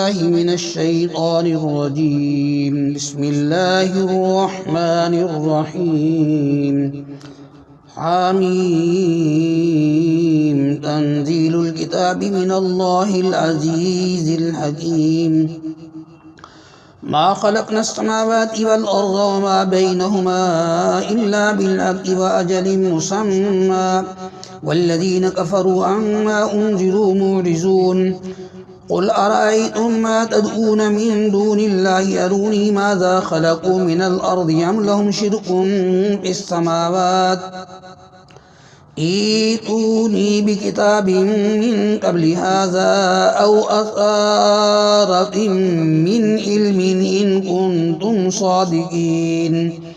بالله من الشيطان الرجيم بسم الله الرحمن الرحيم حميم تنزيل الكتاب من الله العزيز الحكيم ما خلقنا السماوات والأرض وما بينهما إلا بالحق وأجل مسمى والذين كفروا عما أنذروا معرضون قل أرأيتم ما تدعون من دون الله أروني ماذا خلقوا من الأرض أم لهم شرك في السماوات ائتوني بكتاب من قبل هذا أو أثارة من علم إن كنتم صادقين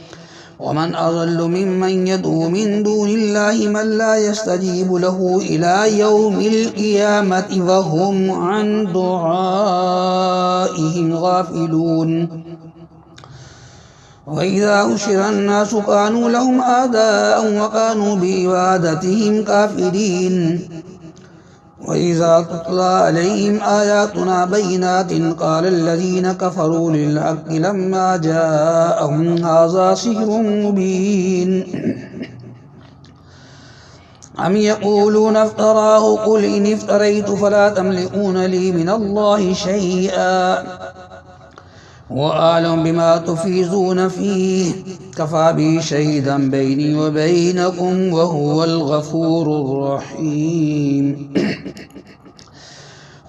ومن أضل ممن يدعو من دون الله من لا يستجيب له إلى يوم القيامة وهم عن دعائهم غافلون وإذا حشر الناس كانوا لهم أعداء وكانوا بعبادتهم كافرين وإذا تتلى عليهم آياتنا بينات قال الذين كفروا للحق لما جاءهم هذا سحر مبين أم يقولون افتراه قل إن افتريت فلا تملكون لي من الله شيئا وأعلم بما تفيضون فيه كفى بي شهيدا بيني وبينكم وهو الغفور الرحيم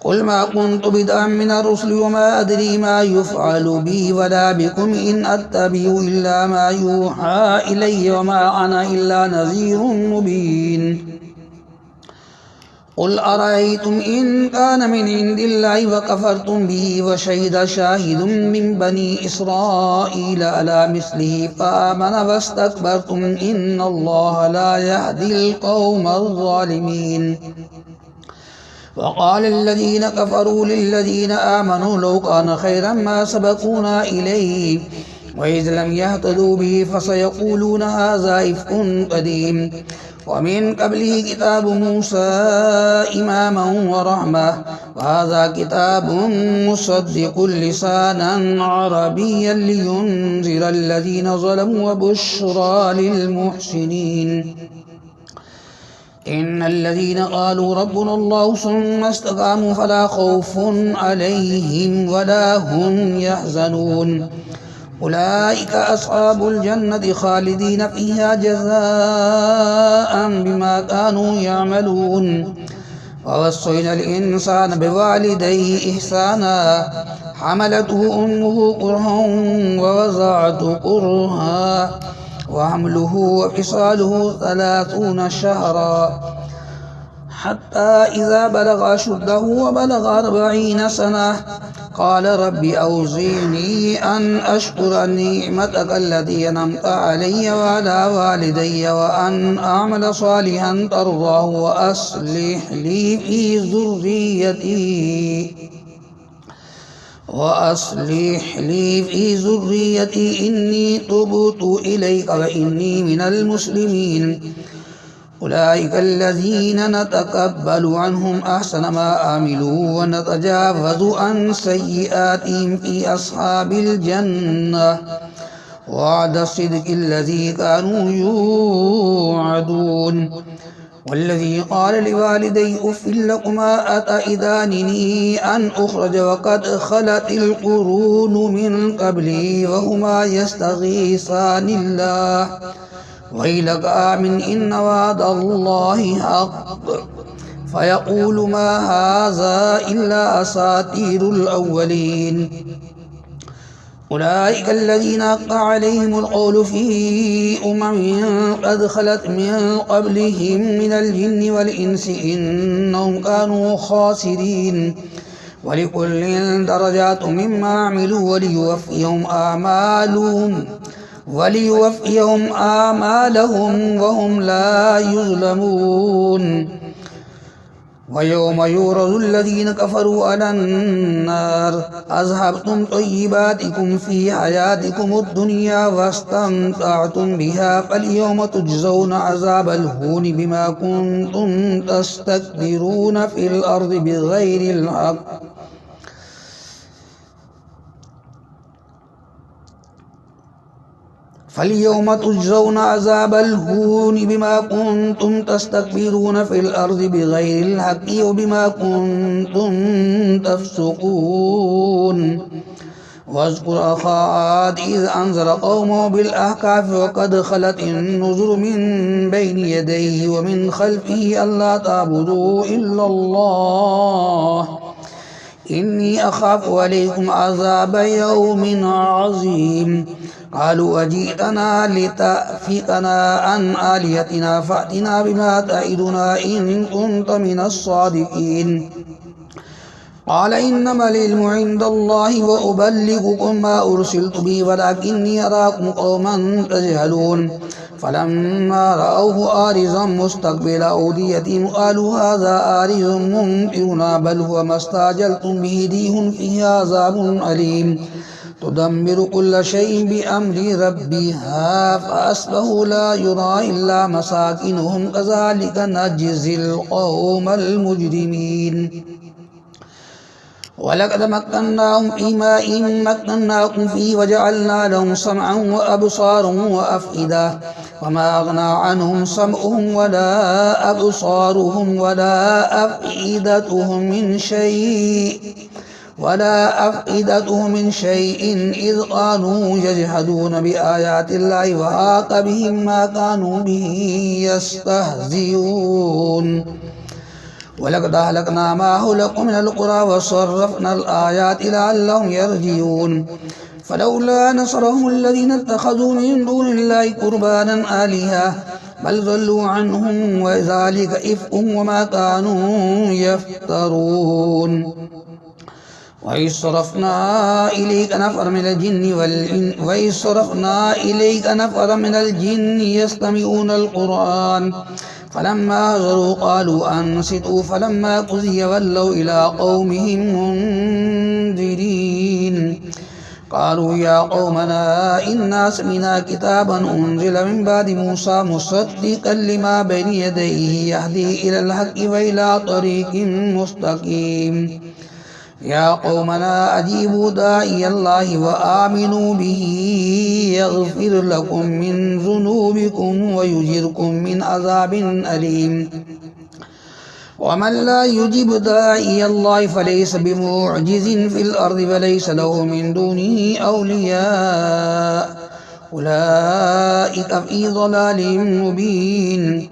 قل ما كنت بدعا من الرسل وما أدري ما يفعل بي ولا بكم إن أتبع إلا ما يوحى إلي وما أنا إلا نذير مبين قل أرأيتم إن كان من عند الله وكفرتم به وشهد شاهد من بني إسرائيل على مثله فآمن واستكبرتم إن الله لا يهدي القوم الظالمين وقال الذين كفروا للذين آمنوا لو كان خيرا ما سبقونا إليه وإذ لم يهتدوا به فسيقولون هذا إفك قديم ومن قبله كتاب موسى إماما ورحمة وهذا كتاب مصدق لسانا عربيا لينذر الذين ظلموا وبشرى للمحسنين إن الذين قالوا ربنا الله ثم استقاموا فلا خوف عليهم ولا هم يحزنون أولئك أصحاب الجنة خالدين فيها جزاء بما كانوا يعملون ووصينا الإنسان بوالديه إحسانا حملته أمه كرها ووضعته كرها وحمله وفصاله 30 شهرا حتى إذا بلغ أشده وبلغ 40 سنة قال رب أوزعني أن أشكر نعمتك التي أنعمت علي وعلى والدي وأن أعمل صالحا ترضاه وأصلح لي في ذريتي إني تبت إليك وإني من المسلمين أولئك الذين نتقبل عنهم أحسن ما عملوا ونتجاوز عن سيئاتهم في أصحاب الجنة وعد الصدق الذي كانوا يوعدون والذي قال لوالدي أف لكما أتئذانني أن أخرج وقد خلت القرون من قبلي وهما يستغيثان الله ويلك آمن إن وعد الله حق فيقول ما هذا إلا أساطير الأولين أولئك الذين حق عليهم القول في قد خلت من قبلهم من الجن والإنس إنهم كانوا خاسرين ولكل درجات مما عملوا وليوفيهم آمالهم وهم لا يظلمون ويوم يعرض الذين كفروا على النار أذهبتم طيباتكم في حياتكم الدنيا واستمتعتم بها فاليوم تجزون عذاب الهون بما كنتم تستكبرون في الأرض بغير الحق فاليوم تجزون عذاب الهون بما كنتم تستكبرون في الأرض بغير الحق وبما كنتم تفسقون واذكر أخا عاد إذ أنذر قومه بالأحقاف وقد خلت النذر من بين يديه ومن خلفه ألا تعبدوا إلا الله إني أخاف عليكم عذاب يوم عظيم قالوا أجئتنا لتأفكنا عن آلهتنا فأتنا بما تعدنا إن كنت من الصادقين قال إنما العلم عند الله وأبلغكم ما أرسلت به ولكني أراكم قوما تجهلون فلما رأوه عارضا مستقبل أوديتهم قالوا هذا عارض ممطرنا بل هو ما استعجلتم به ريح فيها عذاب أليم تدمر كل شيء بأمر ربها فأصبحوا لا يرى إلا مساكنهم كذلك نجزي القوم المجرمين ولقد مكناهم في ماء مكناكم فيه وجعلنا لهم سمعا وأبصارا وأفئدة وما أغنى عنهم سمعهم ولا أبصارهم ولا أفئدتهم من شيء إذ كانوا يجحدون بآيات الله وحاق بهم ما كانوا به يستهزئون ولقد أهلكنا ما حولكم من القرى وصرفنا الآيات لعلهم يرجعون فلولا نصرهم الذين اتخذوا من دون الله قربانا آلهة بل ضلوا عنهم وذلك إفكهم وما كانوا يفترون وإذ صرفنا إليك نفر من الجن يستمعون القرآن فلما حضروا قالوا أنصتوا فلما قضي ولوا إلى قومهم منذرين قالوا يا قومنا إنا سمعنا كتابا أنزل من بعد موسى مصدقا لما بين يديه يهدي إلى الحق وإلى طريق مستقيم يا قومنا أجيبوا داعي الله وآمنوا به يغفر لكم من ذنوبكم ويجركم من عذاب أليم ومن لا يجب داعي الله فليس بمعجز في الأرض وليس له من دونه أولياء أولئك في ضلال مبين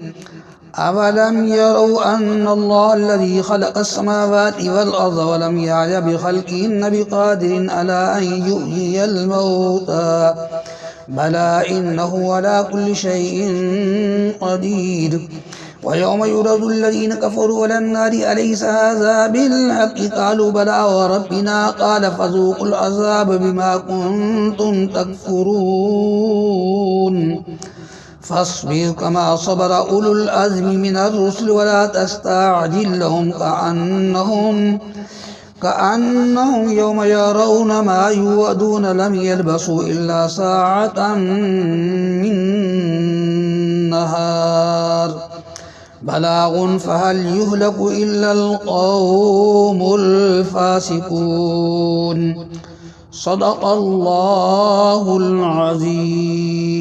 أولم يروا أن الله الذي خلق السماوات والأرض ولم يعي بخلقهن بقادر على أن يحيي الموتى بلى إنه على كل شيء قدير ويوم يرد الذين كفروا على النار أليس هذا بالحق قالوا بلى وربنا قال فذوقوا العذاب بما كنتم تكفرون فاصبر كما صبر أولو العزم من الرسل ولا تستعجل لهم كأنهم يوم يرون ما يوعدون لم يلبسوا إلا ساعة من نهار بلاغ فهل يهلك إلا القوم الفاسقون صدق الله العظيم.